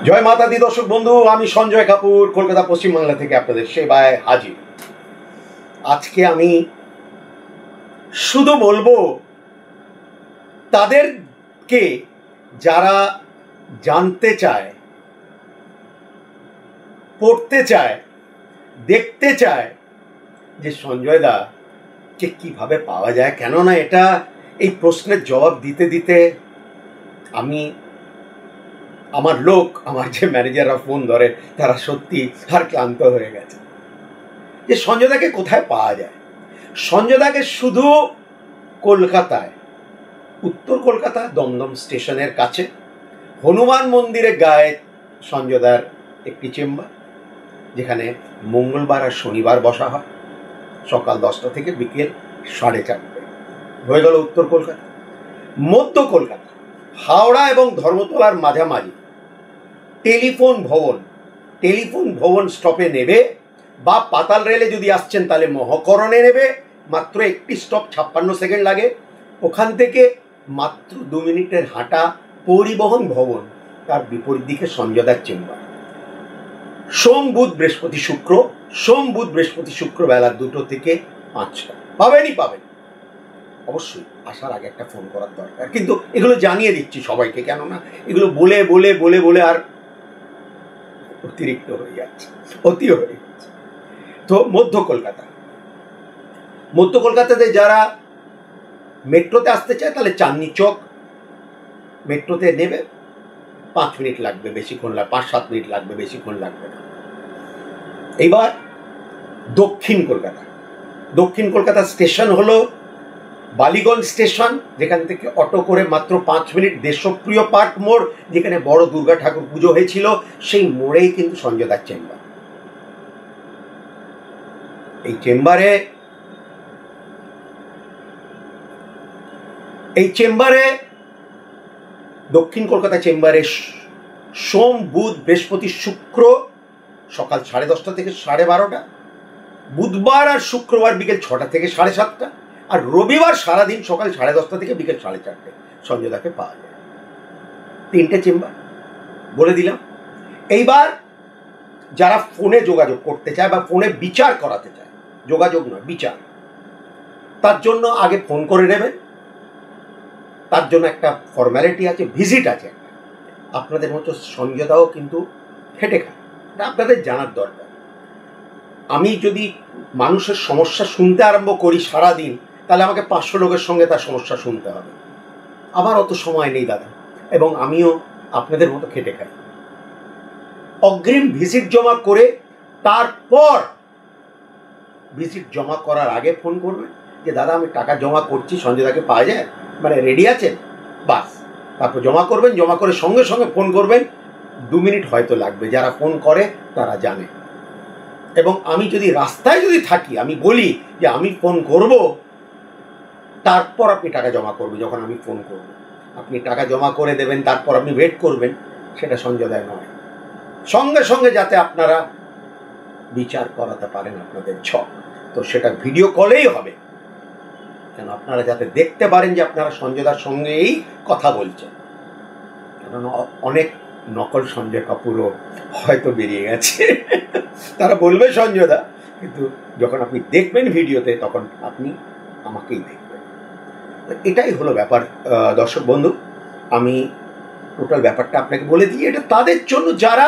জয় মাতা দি দর্শক বন্ধু, আমি সঞ্জয় কাপুর কলকাতা পশ্চিমবাংলা থেকে আপনাদের সেবায় হাজির। আজকে আমি শুধু বলবো তাদেরকে যারা জানতে চায়, পড়তে চায়, দেখতে চায় যে সঞ্জয় দাকে কিভাবে পাওয়া যায়। কেননা এটা এই প্রশ্নের জবাব দিতে দিতে আমি আমার যে ম্যানেজাররা ফোন ধরে তারা সত্যি আর ক্লান্ত হয়ে গেছে যে সঞ্জয় দাকে কোথায় পাওয়া যায়। সঞ্জয় দাকে শুধু কলকাতায়, উত্তর কলকাতা দমদম স্টেশনের কাছে হনুমান মন্দিরের গায়ে সঞ্জয় দার একটি চেম্বার, যেখানে মঙ্গলবার আর শনিবার বসা হয় সকাল 10টা থেকে বিকেল 4:30 হয়ে গেল উত্তর কলকাতা। মধ্য কলকাতা হাওড়া এবং ধর্মতলার মাঝামাঝি টেলিফোন ভবন স্টপে নেবে, বা পাতাল রেলে যদি আসছেন তাহলে মহাকরণে নেবে, মাত্র একটি স্টপ 56 সেকেন্ড লাগে। ওখান থেকে মাত্র 2 মিনিটের হাঁটা পরিবহন ভবন, তার বিপরীত দিকে সঞ্জয় দার চেম্বার। সোম বুধ বৃহস্পতি শুক্র বেলা 2টো থেকে 5টা পাবেন। অবশ্যই আসার আগে একটা ফোন করার দরকার, কিন্তু এগুলো জানিয়ে দিচ্ছি সবাইকে, কেননা এগুলো বলে বলে বলে বলে আর অতিরিক্ত হয়ে যাচ্ছে, অতি হয়ে যাচ্ছে। তো মধ্য কলকাতাতে যারা মেট্রোতে আসতে চায় তাহলে চাঁদনি চক মেট্রোতে নেবে, 5 মিনিট লাগবে, বেশিক্ষণ লাগবে, 5-7 মিনিট লাগবে, বেশিক্ষণ লাগবে না। এইবার দক্ষিণ কলকাতা স্টেশন হলো বালিগঞ্জ স্টেশন, যেখান থেকে অটো করে মাত্র 5 মিনিট দেশপ্রিয় পার্ক মোড়, যেখানে বড় দুর্গা ঠাকুর পুজো হয়েছিল, সেই মোড়েই কিন্তু সঞ্জয় দার চেম্বার। এই চেম্বারে দক্ষিণ কলকাতা চেম্বারে সোম বুধ বৃহস্পতি শুক্র সকাল 10:30 থেকে 12:30, বুধবার আর শুক্রবার বিকেল 6টা থেকে 7:30, আর রবিবার সারাদিন সকাল 10:30 থেকে বিকেল 4:30 সঞ্জয় দাকে পাওয়া যায়। 3টে চেম্বার বলে দিলাম। এইবার যারা ফোনে যোগাযোগ করতে চায় বা ফোনে বিচার করাতে চায়, যোগাযোগ নয় বিচার, তার জন্য আগে ফোন করে নেবেন। তার জন্য একটা ফর্ম্যালিটি আছে, ভিজিট আছে একটা। আপনাদের মতো সঞ্জয় দাও কিন্তু খেটে খায়, এটা আপনাদের জানার দরকার। আমি যদি মানুষের সমস্যা শুনতে আরম্ভ করি সারাদিন, তাহলে আমাকে 500 লোকের সঙ্গে তার সমস্যা শুনতে হবে। আমার অত সময় নেই দাদা, এবং আমিও আপনাদের মতো খেটে খাই। অগ্রিম ভিজিট জমা করে তারপর ভিজিট জমা করার আগে ফোন করবেন যে দাদা আমি টাকা জমা করছি, সঞ্জয় দাকে পাওয়া যায়, মানে রেডি আছেন, বাস। তারপর জমা করবেন, জমা করে সঙ্গে সঙ্গে ফোন করবেন। 2 মিনিট হয়তো লাগবে, যারা ফোন করে তারা জানে। এবং আমি যদি রাস্তায় থাকি, আমি বলি যে আমি ফোন করব, তারপর আপনি টাকা জমা করবেন। যখন আমি ফোন করব আপনি টাকা জমা করে দেবেন, তারপর আপনি ওয়েট করবেন, সেটা সঞ্জয় দায় নয়। সঙ্গে সঙ্গে যাতে আপনারা বিচার করাতে পারেন আপনাদের ছক, তো সেটা ভিডিও কলেই হবে, কেন আপনারা যাতে দেখতে পারেন যে আপনারা সঞ্জয় দার সঙ্গেই কথা বলছেন। কেননা অনেক নকল সঞ্জয় কাপুরও হয়তো বেরিয়ে গেছে, তারা বলবে সঞ্জয় দা, কিন্তু যখন আপনি দেখবেন ভিডিওতে তখন আপনি আমাকেই দেখবেন। এটাই হলো ব্যাপার দর্শক বন্ধু। আমি টোটাল ব্যাপারটা আপনাকে বলে দিই। এটা তাদের জন্য যারা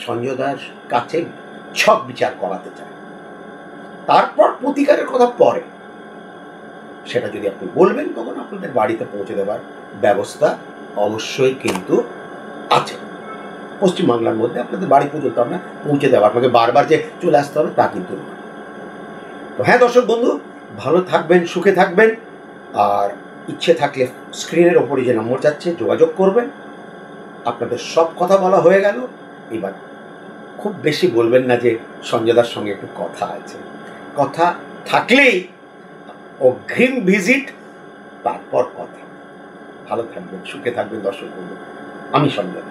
সঞ্জয় দার কাছে ছক বিচার করাতে চায়। তারপর প্রতিকারের কথা পরে, সেটা যদি আপনি বলবেন তখন আপনাদের বাড়িতে পৌঁছে দেওয়ার ব্যবস্থা অবশ্যই কিন্তু আছে। পশ্চিমবাংলার মধ্যে আপনাদের বাড়ি পর্যন্ত আমরা পৌঁছে দেওয়া, আপনাকে বারবার যে চলে আসতে হবে তা কিন্তু নয়। তো হ্যাঁ দর্শক বন্ধু, ভালো থাকবেন, সুখে থাকবেন, আর ইচ্ছে থাকলে স্ক্রিনের ওপরে যে নম্বর যাচ্ছে যোগাযোগ করবেন। আপনাদের সব কথা বলা হয়ে গেল। এবার খুব বেশি বলবেন না যে সঞ্জয় দার সঙ্গে একটু কথা আছে, কথা থাকলেই অগ্রিম ভিজিট, তারপর কথা। ভালো থাকবেন, সুখে থাকবেন দর্শক বন্ধু। আমি সঞ্জয়।